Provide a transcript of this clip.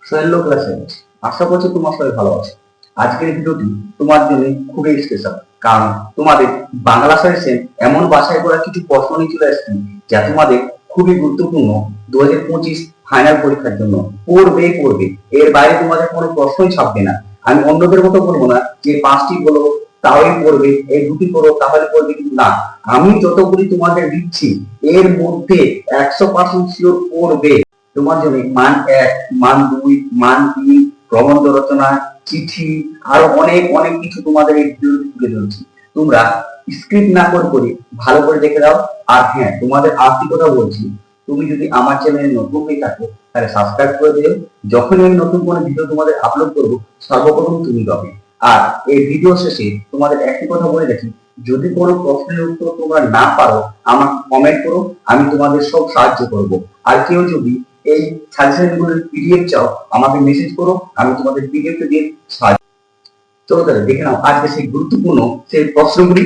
সোহেল ক্লাসে আশা করছি তোমার সবাই ভালো আছে। আজকের ভিডিওটি তোমার জন্য খুবই স্পেশাল, কারণ তোমাদের বাংলা সাজেশন এমন বাছাই করা কিছু প্রশ্ন নিয়ে চলে আসছে যা তোমাদের খুবই গুরুত্বপূর্ণ 2025 ফাইনাল পরীক্ষার জন্য। পড়বে এর বাইরে তোমাদের কোনো প্রশ্নই ছাপবে না। আমি অন্যদের মতো বলবো না যে 5টি বলো তাহলেই পড়বে, এই 2টি করো তাহলে পড়বে, কিন্তু না, আমি যতগুলি তোমাদের দিচ্ছি এর মধ্যে 100% শিওর পড়বে। তোমার জন্য মান 1, মান 2, মান 3, প্রবন্ধ রচনা, চিঠি, আরো অনেক অনেক কিছু তোমাদের এই ভিডিওতে তুলে ধরছি। তোমরা স্ক্রিপ্ট না করে ভালো করে দেখে দাও। আর হ্যাঁ, তোমাদের আরেকটি কথা বলছি, তুমি যদি আমার চ্যানেলে নতুন হয়ে থাকো তাহলে সাবস্ক্রাইব করে দিও। যখনই আমি নতুন কোনো ভিডিও তোমাদের আপলোড করবো সর্বপ্রথম তুমি পাবে। আর এই ভিডিও শেষে তোমাদের একটি কথা বলে রাখি, যদি কোনো প্রশ্নের উত্তর তোমরা না পারো আমাকে কমেন্ট করো, আমি তোমাদের সব সাহায্য করব। আর কেউ যদি এই সাজেশনগুলোর পিডিএফ চাও আমাকে মেসেজ করো, আমি তোমাদের পিডিএফ দিয়ে সাহায্য। চলো তাহলে দেখে নাও আজকে সেই গুরুত্বপূর্ণ সেই প্রশ্নগুলি।